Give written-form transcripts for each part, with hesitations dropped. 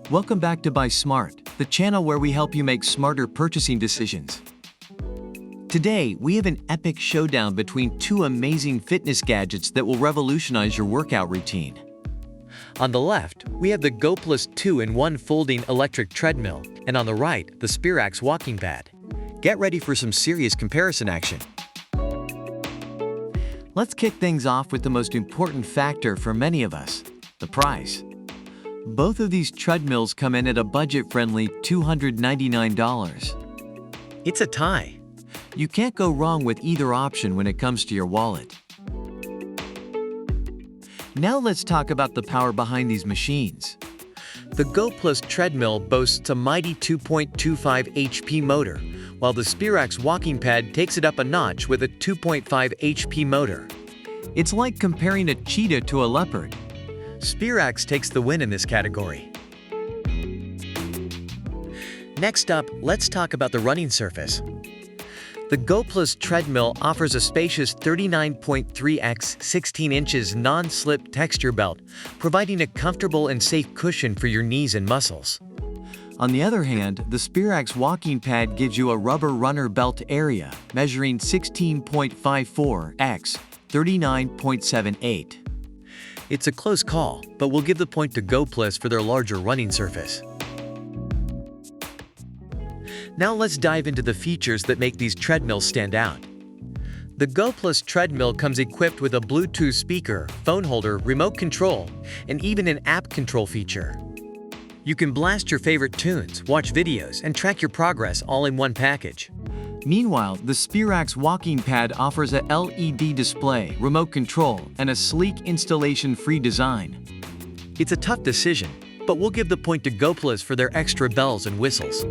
Welcome back to Buy Smart, the channel where we help you make smarter purchasing decisions. Today, we have an epic showdown between two amazing fitness gadgets that will revolutionize your workout routine. On the left, we have the Goplus 2-in-1 folding electric treadmill, and on the right, the Sperax walking pad. Get ready for some serious comparison action. Let's kick things off with the most important factor for many of us, the price. Both of these treadmills come in at a budget-friendly $299. It's a tie. You can't go wrong with either option when it comes to your wallet. Now let's talk about the power behind these machines. The Goplus treadmill boasts a mighty 2.25 HP motor, while the Sperax walking pad takes it up a notch with a 2.5 HP motor. It's like comparing a cheetah to a leopard. Sperax takes the win in this category. Next up, let's talk about the running surface. The Goplus treadmill offers a spacious 39.3 x 16 inches non-slip texture belt, providing a comfortable and safe cushion for your knees and muscles. On the other hand, the Sperax walking pad gives you a rubber runner belt area, measuring 16.54 x 39.78. It's a close call, but we'll give the point to Goplus for their larger running surface. Now let's dive into the features that make these treadmills stand out. The Goplus treadmill comes equipped with a Bluetooth speaker, phone holder, remote control, and even an app control feature. You can blast your favorite tunes, watch videos, and track your progress all in one package. Meanwhile, the Sperax walking pad offers a LED display, remote control, and a sleek installation-free design. It's a tough decision, but we'll give the point to Goplus for their extra bells and whistles.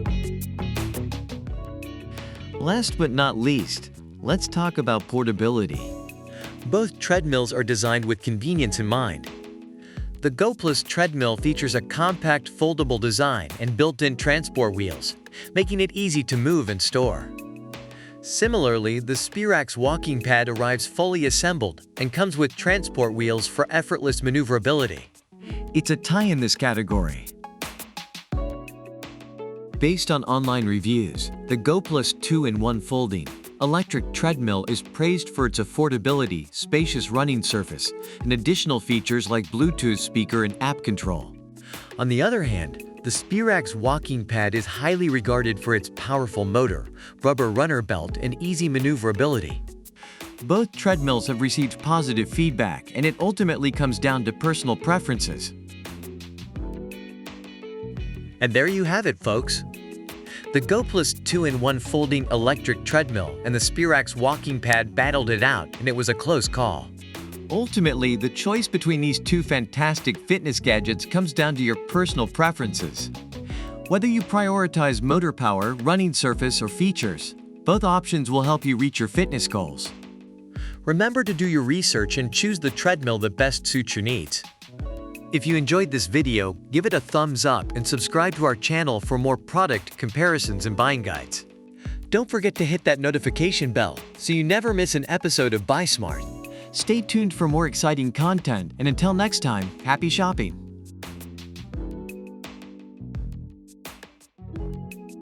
Last but not least, let's talk about portability. Both treadmills are designed with convenience in mind. The Goplus treadmill features a compact foldable design and built-in transport wheels, making it easy to move and store. Similarly, the Sperax walking pad arrives fully assembled and comes with transport wheels for effortless maneuverability. It's a tie in this category. Based on online reviews, the Goplus 2-in-1 folding electric treadmill is praised for its affordability, spacious running surface, and additional features like Bluetooth speaker and app control. On the other hand, the Sperax walking pad is highly regarded for its powerful motor, rubber runner belt, and easy maneuverability. Both treadmills have received positive feedback, and it ultimately comes down to personal preferences. And there you have it, folks. The Goplus 2-in-1 folding electric treadmill and the Sperax walking pad battled it out, and it was a close call. Ultimately, the choice between these two fantastic fitness gadgets comes down to your personal preferences. Whether you prioritize motor power, running surface, or features, both options will help you reach your fitness goals. Remember to do your research and choose the treadmill that best suits your needs. If you enjoyed this video, give it a thumbs up and subscribe to our channel for more product comparisons and buying guides. Don't forget to hit that notification bell so you never miss an episode of Buy Smart. Stay tuned for more exciting content, and until next time, happy shopping!